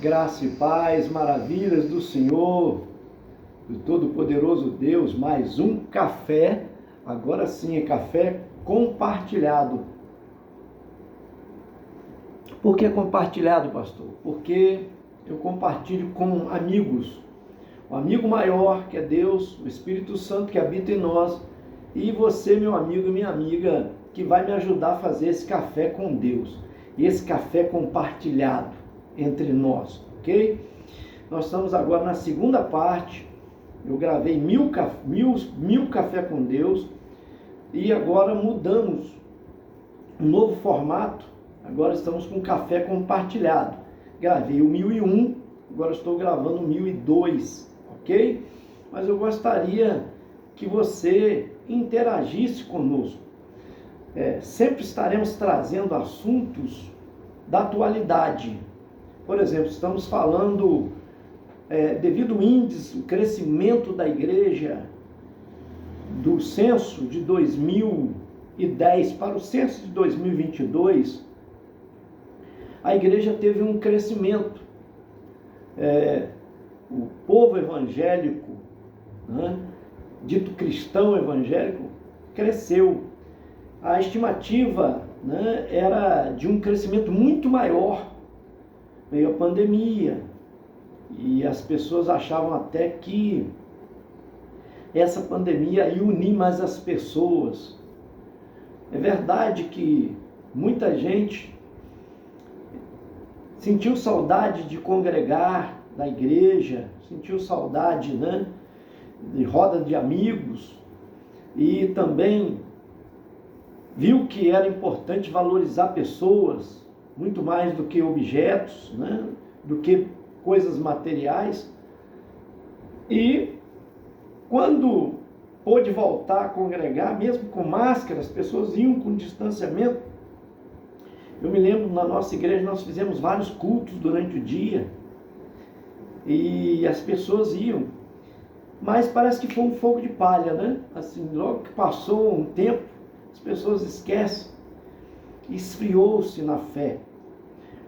Graça e paz, maravilhas do Senhor, do Todo-Poderoso Deus, mais um café, agora sim é café compartilhado. Por que compartilhado, pastor? Porque eu compartilho com amigos, um amigo maior que é Deus, o Espírito Santo que habita em nós, e você, meu amigo e minha amiga, que vai me ajudar a fazer esse café com Deus, e esse café compartilhado entre nós, ok? Nós estamos agora na segunda parte. Eu gravei mil café com Deus e agora mudamos um novo formato. Agora estamos com café compartilhado. Gravei o 1001, agora estou gravando o 1002, ok? Mas eu gostaria que você interagisse conosco. Sempre estaremos trazendo assuntos da atualidade. Por exemplo, estamos falando, devido ao índice, o crescimento da igreja, do censo de 2010 para o censo de 2022, a igreja teve um crescimento. O povo evangélico, dito cristão evangélico, cresceu. A estimativa, era de um crescimento muito maior. Veio a pandemia e as pessoas achavam até que essa pandemia ia unir mais as pessoas. É verdade que muita gente sentiu saudade de congregar na igreja, sentiu saudade, de roda de amigos, e também viu que era importante valorizar pessoas, muito mais do que objetos, do que coisas materiais. E quando pôde voltar a congregar, mesmo com máscara, as pessoas iam com distanciamento. Eu me lembro, na nossa igreja, nós fizemos vários cultos durante o dia, e as pessoas iam, mas parece que foi um fogo de palha, Assim, logo que passou um tempo, as pessoas esquecem. Esfriou-se na fé.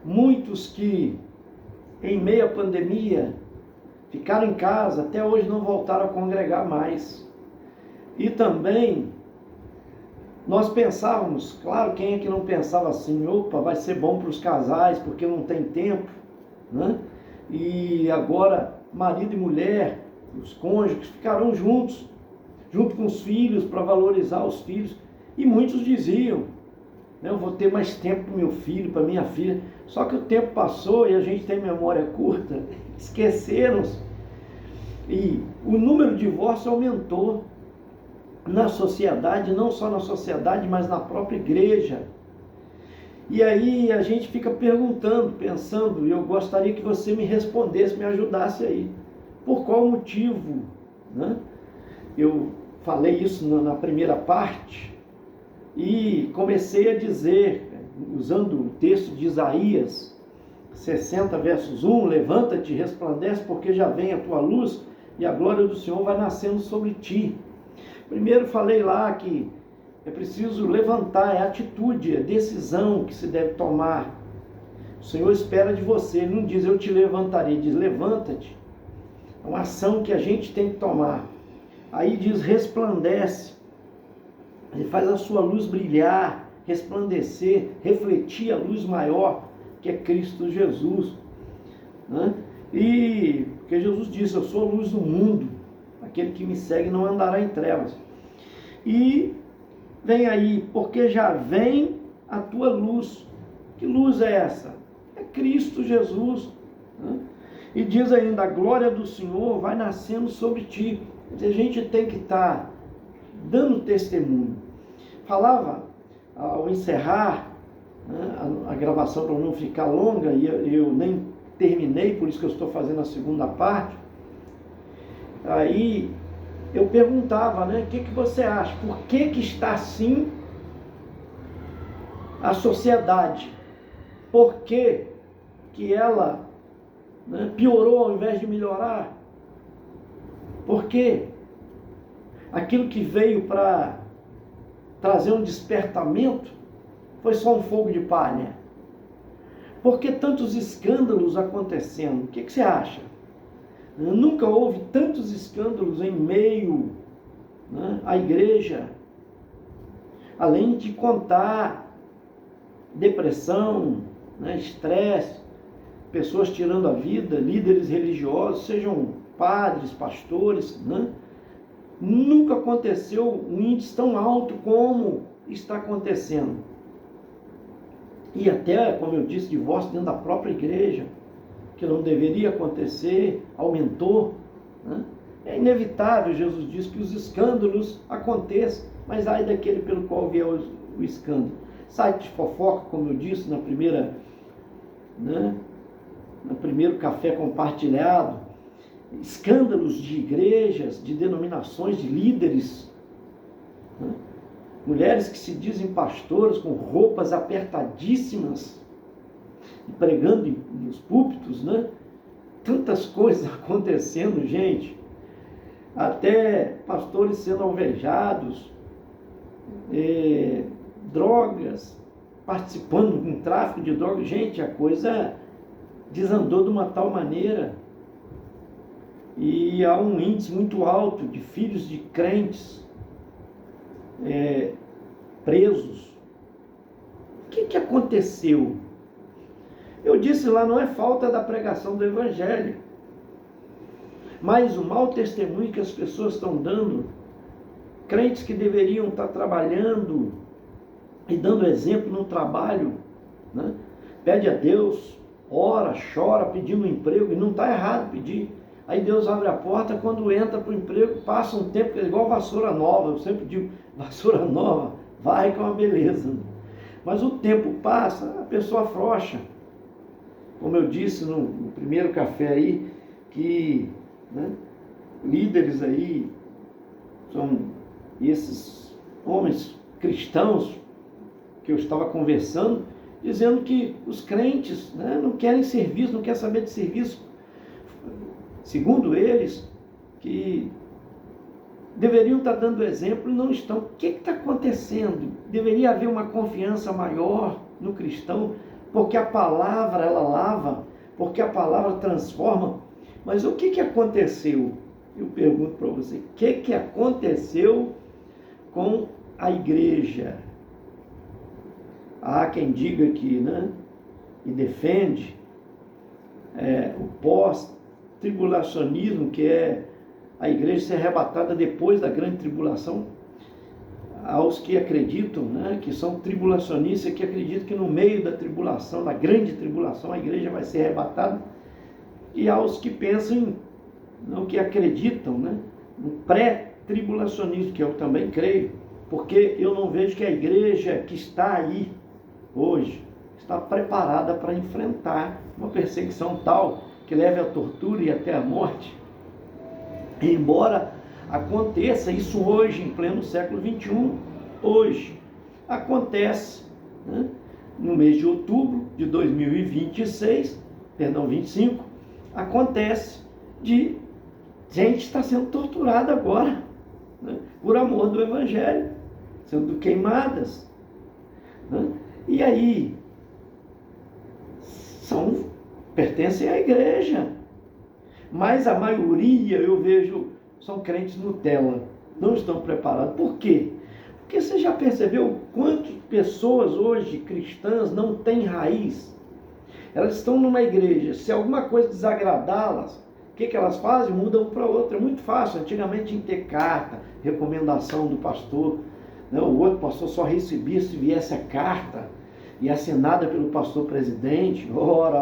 Muitos que, em meio à pandemia, ficaram em casa, até hoje não voltaram a congregar mais. E também, nós pensávamos, claro, quem é que não pensava assim, opa, vai ser bom para os casais, porque não tem tempo, E agora, marido e mulher, os cônjuges, ficarão juntos, junto com os filhos, para valorizar os filhos. E muitos diziam, eu vou ter mais tempo para o meu filho, para minha filha. Só que o tempo passou e a gente tem memória curta, esqueceram-se. E o número de divórcios aumentou na sociedade, não só na sociedade, mas na própria igreja. E aí a gente fica perguntando, pensando, e eu gostaria que você me respondesse, me ajudasse aí. Por qual motivo? Eu falei isso na primeira parte, e comecei a dizer, usando o texto de Isaías 60, versos 1, levanta-te, resplandece, porque já vem a tua luz, e a glória do Senhor vai nascendo sobre ti. Primeiro falei lá que é preciso levantar, é atitude, é decisão que se deve tomar. O Senhor espera de você, ele não diz eu te levantarei, diz levanta-te. É uma ação que a gente tem que tomar. Aí diz resplandece. Ele faz a sua luz brilhar, resplandecer, refletir a luz maior, que é Cristo Jesus. E porque Jesus disse, eu sou a luz do mundo, aquele que me segue não andará em trevas. E vem aí, porque já vem a tua luz. Que luz é essa? É Cristo Jesus. E diz ainda, a glória do Senhor vai nascendo sobre ti. Quer dizer, a gente tem que estar dando testemunho. Falava, ao encerrar a gravação, para não ficar longa, e eu nem terminei, por isso que eu estou fazendo a segunda parte, aí eu perguntava, o que você acha? Por que está assim a sociedade? Por que ela piorou ao invés de melhorar? Por quê? Aquilo que veio para trazer um despertamento foi só um fogo de palha. Por que tantos escândalos acontecendo? O que você acha? Nunca houve tantos escândalos em meio, né, à igreja. Além de contar depressão, né, estresse, pessoas tirando a vida, líderes religiosos, sejam padres, pastores, né? Nunca aconteceu um índice tão alto como está acontecendo. E até, como eu disse, divórcio dentro da própria igreja, que não deveria acontecer, aumentou, né? É inevitável, Jesus diz, que os escândalos aconteçam, mas ai daquele pelo qual vier o escândalo. Site de fofoca, como eu disse no primeiro café compartilhado, escândalos de igrejas, de denominações, de líderes, né? Mulheres que se dizem pastoras com roupas apertadíssimas, pregando nos púlpitos, né? Tantas coisas acontecendo, gente. Até pastores sendo alvejados, drogas, participando de um tráfico de drogas. Gente, a coisa desandou de uma tal maneira. E há um índice muito alto de filhos de crentes presos. O que aconteceu? Eu disse lá, não é falta da pregação do Evangelho, mas o mau testemunho que as pessoas estão dando, crentes que deveriam estar trabalhando e dando exemplo no trabalho, né? Pede a Deus, ora, chora, pedindo um emprego, e não está errado pedir. Aí Deus abre a porta, quando entra para o emprego, passa um tempo, é igual vassoura nova, eu sempre digo, vassoura nova, vai que é uma beleza. Mas o tempo passa, a pessoa afrouxa. Como eu disse no primeiro café aí, que, né, líderes aí, são esses homens cristãos que eu estava conversando, dizendo que os crentes, né, não querem serviço, não querem saber de serviço. Segundo eles, que deveriam estar dando exemplo e não estão. O que está acontecendo? Deveria haver uma confiança maior no cristão, porque a palavra ela lava, porque a palavra transforma. Mas o que aconteceu? Eu pergunto para você, o que aconteceu com a igreja? Há quem diga que, né, e defende o pós-tribulacionismo, que é a igreja ser arrebatada depois da grande tribulação. Aos que acreditam, né, que são tribulacionistas, que acreditam que no meio da tribulação, da grande tribulação, a igreja vai ser arrebatada. E aos que pensam, não, que acreditam, né, no pré-tribulacionismo, que eu também creio, porque eu não vejo que a igreja que está aí hoje está preparada para enfrentar uma perseguição tal que leve à tortura e até à morte. Embora aconteça isso hoje, em pleno século XXI, hoje acontece, né, no mês de outubro de 25, acontece de gente está sendo torturada agora, né, por amor do Evangelho, sendo queimadas, né? E aí pertencem à igreja, mas a maioria, eu vejo, são crentes Nutella, não estão preparados. Por quê? Porque você já percebeu quantas pessoas hoje, cristãs, não têm raiz? Elas estão numa igreja, se alguma coisa desagradá-las, o que elas fazem? Mudam para outra. É muito fácil. Antigamente tinha que ter carta, recomendação do pastor, né? O outro pastor só recebia se viesse a carta e assinada pelo pastor presidente. Ora.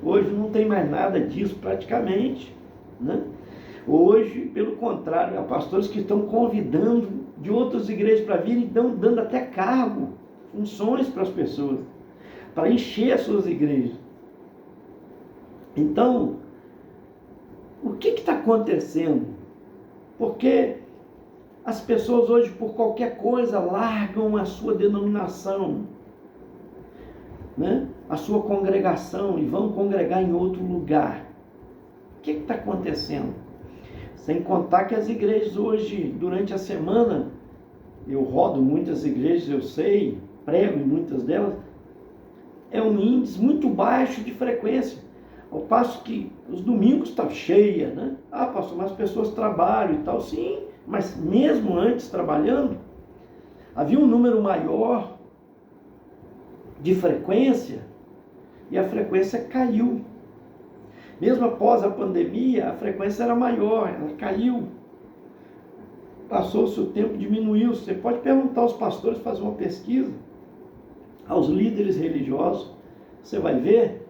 Hoje não tem mais nada disso praticamente, né? Hoje, pelo contrário, há pastores que estão convidando de outras igrejas para vir e dando até cargo, funções para as pessoas, para encher as suas igrejas. Então, o que está acontecendo? Porque as pessoas hoje, por qualquer coisa, largam a sua denominação, né, a sua congregação, e vão congregar em outro lugar. O que está acontecendo? Sem contar que as igrejas hoje, durante a semana, eu rodo muitas igrejas, eu sei, prego em muitas delas, é um índice muito baixo de frequência. Ao passo que os domingos estão cheia, né? Ah, pastor, mas as pessoas trabalham e tal. Sim, mas mesmo antes trabalhando, havia um número maior de frequência e a frequência caiu. Mesmo após a pandemia, a frequência era maior, ela caiu. Passou-se o tempo, diminuiu. Você pode perguntar aos pastores, fazer uma pesquisa, aos líderes religiosos, você vai ver.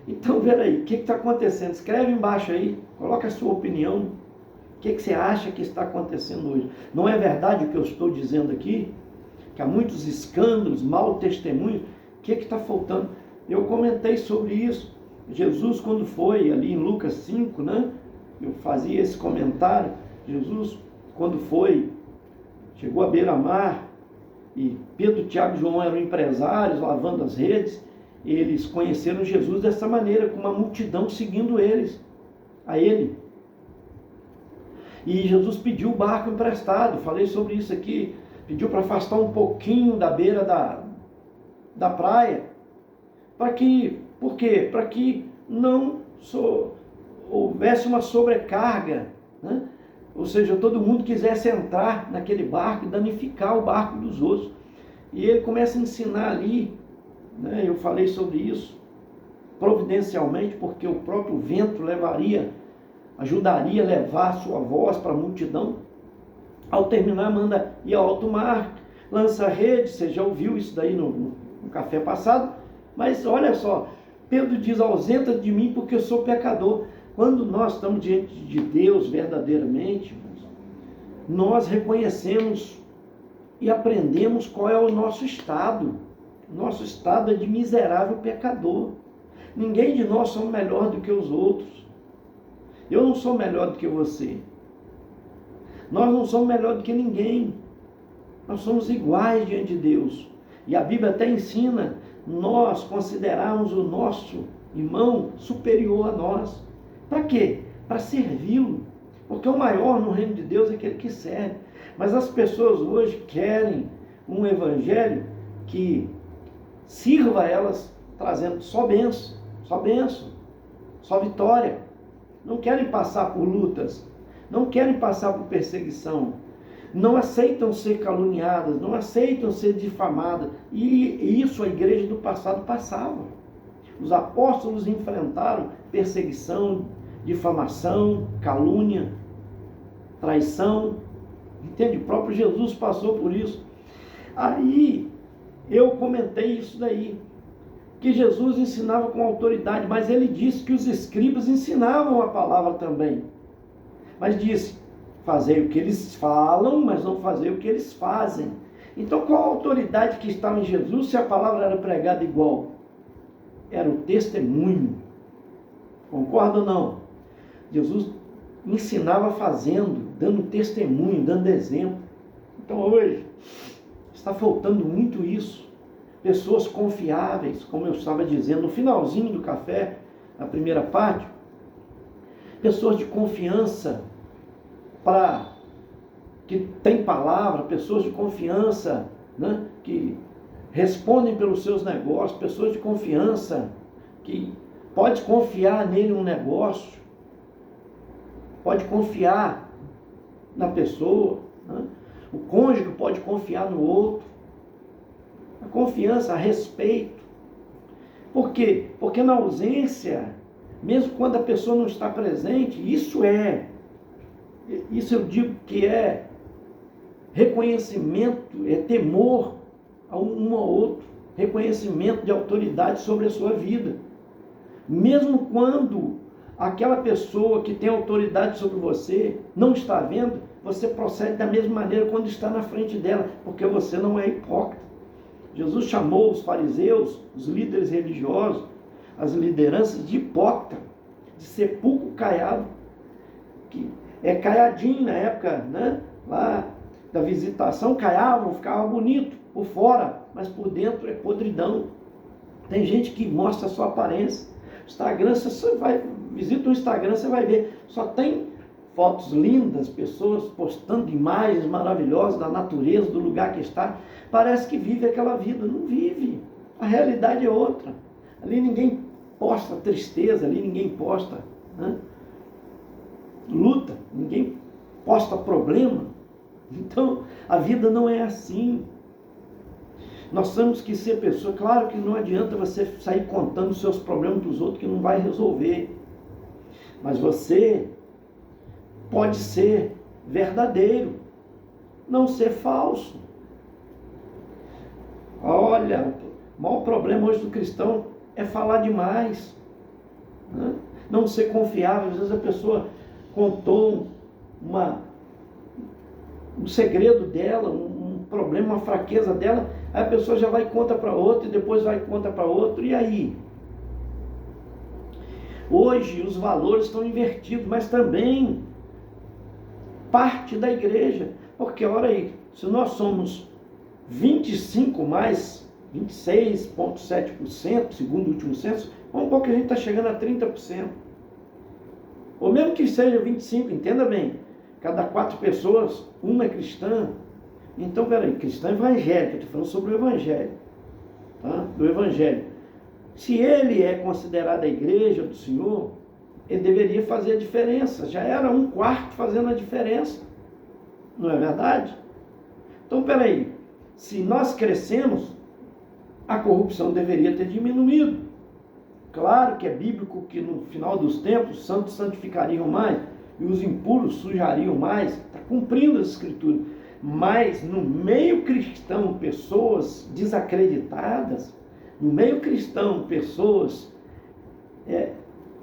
Então, peraí, o que está acontecendo? Escreve embaixo aí, coloca a sua opinião. O que você acha que está acontecendo hoje? Não é verdade o que eu estou dizendo aqui? Que há muitos escândalos, mau testemunho. O que está faltando? Eu comentei sobre isso. Jesus, quando foi ali em Lucas 5, né? Eu fazia esse comentário. Jesus, quando foi, chegou à beira-mar, e Pedro, Tiago e João eram empresários, lavando as redes. Eles conheceram Jesus dessa maneira, com uma multidão seguindo a ele. E Jesus pediu o barco emprestado, falei sobre isso aqui, pediu para afastar um pouquinho da beira da praia, por quê? Para que não houvesse uma sobrecarga, né? Ou seja, todo mundo quisesse entrar naquele barco e danificar o barco dos outros. E ele começa a ensinar ali, né? Eu falei sobre isso, providencialmente, porque o próprio vento ajudaria a levar a sua voz para a multidão. Ao terminar, manda ir ao alto mar, lança a rede. Você já ouviu isso daí no café passado, mas olha só, Pedro diz: ausenta de mim porque eu sou pecador. Quando nós estamos diante de Deus verdadeiramente, nós reconhecemos e aprendemos qual é o nosso estado. Nosso estado é de miserável pecador. Ninguém de nós somos melhor do que os outros. Eu não sou melhor do que você. Nós não somos melhor do que ninguém. Nós somos iguais diante de Deus. E a Bíblia até ensina nós considerarmos o nosso irmão superior a nós. Para quê? Para servi-lo. Porque o maior no reino de Deus é aquele que serve. Mas as pessoas hoje querem um evangelho que sirva a elas trazendo só bênção, só vitória. Não querem passar por lutas, não querem passar por perseguição, não aceitam ser caluniadas, não aceitam ser difamadas. E isso a igreja do passado passava. Os apóstolos enfrentaram perseguição, difamação, calúnia, traição. Entende? O próprio Jesus passou por isso. Aí eu comentei isso daí, que Jesus ensinava com autoridade, mas ele disse que os escribas ensinavam a palavra também. Mas disse: fazer o que eles falam, mas não fazer o que eles fazem. Então qual a autoridade que estava em Jesus se a palavra era pregada igual? Era o testemunho. Concorda ou não? Jesus ensinava fazendo, dando testemunho, dando exemplo. Então hoje está faltando muito isso. Pessoas confiáveis, como eu estava dizendo no finalzinho do café, na primeira parte. Pessoas de confiança, que tem palavra, pessoas de confiança, né, que respondem pelos seus negócios, pessoas de confiança, que pode confiar nele um negócio, pode confiar na pessoa, né? O cônjuge pode confiar no outro. A confiança, a respeito. Por quê? Porque na ausência, mesmo quando a pessoa não está presente, isso eu digo que é reconhecimento, é temor a um ao outro, reconhecimento de autoridade sobre a sua vida. Mesmo quando aquela pessoa que tem autoridade sobre você não está vendo, você procede da mesma maneira quando está na frente dela, porque você não é hipócrita. Jesus chamou os fariseus, os líderes religiosos, as lideranças de hipócrita, de sepulcro caiado, que é caiadinho na época, né? Lá da visitação, caiavam, ficava bonito por fora, mas por dentro é podridão. Tem gente que mostra a sua aparência. Instagram, você visita o Instagram, você vai ver, só tem fotos lindas, pessoas postando imagens maravilhosas da natureza, do lugar que está. Parece que vive aquela vida, não vive. A realidade é outra. Ali ninguém posta tristeza, ali ninguém posta, né, luta, ninguém posta problema. Então, a vida não é assim. Nós temos que ser pessoas. Claro que não adianta você sair contando os seus problemas para os outros, que não vai resolver. Mas você pode ser verdadeiro, não ser falso. Olha, o maior problema hoje do cristão é falar demais, né? Não ser confiável. Às vezes a pessoa contou um segredo dela, um problema, uma fraqueza dela, aí a pessoa já vai e conta para outro, e depois vai e conta para outro, e aí? Hoje os valores estão invertidos, mas também parte da igreja, porque olha aí, se nós somos 25 mais 26,7%, segundo o último censo, vamos supor que a gente está chegando a 30%. Ou mesmo que seja 25%, entenda bem, cada 4 pessoas, uma é cristã. Então, peraí, cristã evangélica, estou falando sobre o evangelho, tá? Do evangelho. Se ele é considerado a igreja do Senhor, ele deveria fazer a diferença. Já era 1/4 fazendo a diferença. Não é verdade? Então, peraí, se nós crescemos, a corrupção deveria ter diminuído. Claro que é bíblico que no final dos tempos, os santos santificariam mais e os impuros sujariam mais. Está cumprindo as escrituras. Mas no meio cristão, pessoas desacreditadas, no meio cristão, pessoas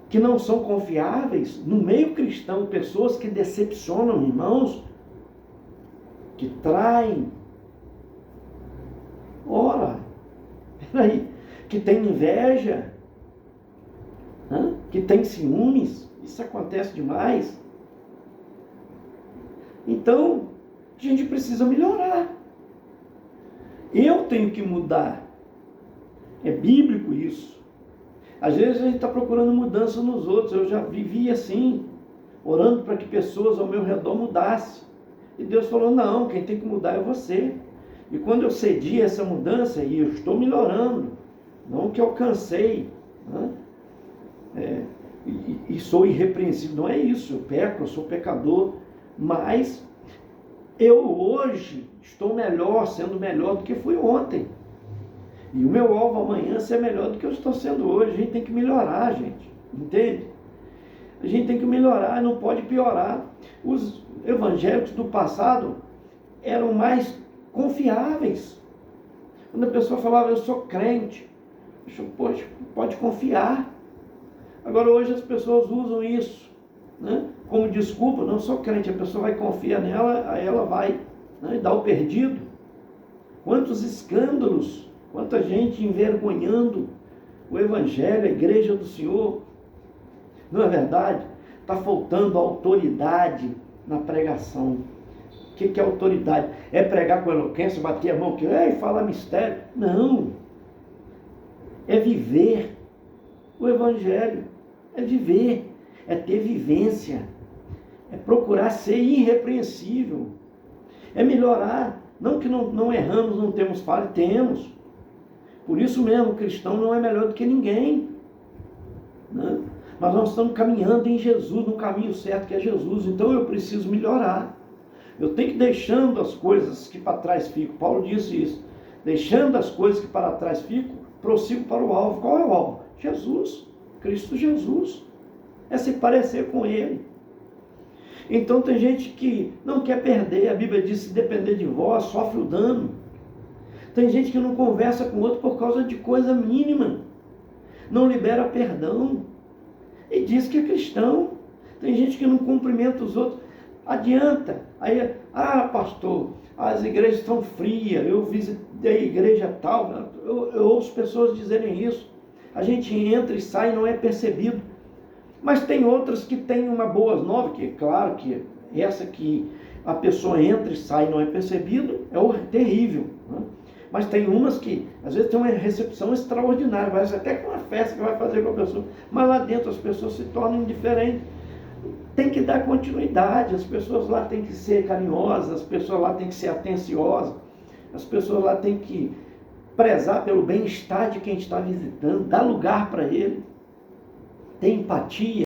que não são confiáveis, no meio cristão, pessoas que decepcionam irmãos, que traem. Ora, peraí, que tem inveja, que tem ciúmes, isso acontece demais. Então, a gente precisa melhorar. Eu tenho que mudar. É bíblico isso. Às vezes a gente está procurando mudança nos outros. Eu já vivi assim, orando para que pessoas ao meu redor mudassem. E Deus falou, não, quem tem que mudar é você. E quando eu cedi essa mudança, e eu estou melhorando, não que alcancei, né? E sou irrepreensível, não é isso, eu peco, eu sou pecador, mas eu hoje estou melhor, sendo melhor do que fui ontem. E o meu alvo amanhã ser melhor do que eu estou sendo hoje. A gente tem que melhorar, gente, entende? A gente tem que melhorar, não pode piorar. Os evangélicos do passado eram mais confiáveis. Quando a pessoa falava, eu sou crente, poxa, pode confiar. Agora hoje as pessoas usam isso, né, como desculpa, não sou crente, a pessoa vai confiar nela, aí ela vai, né, dar o perdido. Quantos escândalos, quanta gente envergonhando o evangelho, a igreja do Senhor. Não é verdade? Está faltando autoridade na pregação. O que é autoridade? É pregar com eloquência, bater a mão, falar mistério? Não. É viver o evangelho. É viver. É ter vivência. É procurar ser irrepreensível. É melhorar. Não que não erramos, não temos falha, temos. Por isso mesmo, o cristão não é melhor do que ninguém, né? Mas nós estamos caminhando em Jesus, no caminho certo que é Jesus. Então eu preciso melhorar. Eu tenho que ir deixando as coisas que para trás ficam. Paulo disse isso. Deixando as coisas que para trás ficam, prossigo para o alvo. Qual é o alvo? Jesus. Cristo Jesus. É se parecer com Ele. Então tem gente que não quer perder. A Bíblia diz, se depender de vós, sofre o dano. Tem gente que não conversa com o outro por causa de coisa mínima. Não libera perdão. E diz que é cristão. Tem gente que não cumprimenta os outros. Adianta. Aí, pastor, as igrejas estão frias. Eu visitei a igreja tal. Eu ouço pessoas dizerem isso. A gente entra e sai e não é percebido. Mas tem outras que têm uma boa nova, que claro que essa que a pessoa entra e sai e não é percebido, é terrível, né? Mas tem umas que, às vezes, tem uma recepção extraordinária, parece até que uma festa que vai fazer com a pessoa, mas lá dentro as pessoas se tornam indiferentes. Tem que dar continuidade, as pessoas lá têm que ser carinhosas, as pessoas lá têm que ser atenciosas, as pessoas lá têm que prezar pelo bem-estar de quem está visitando, dar lugar para ele, ter empatia.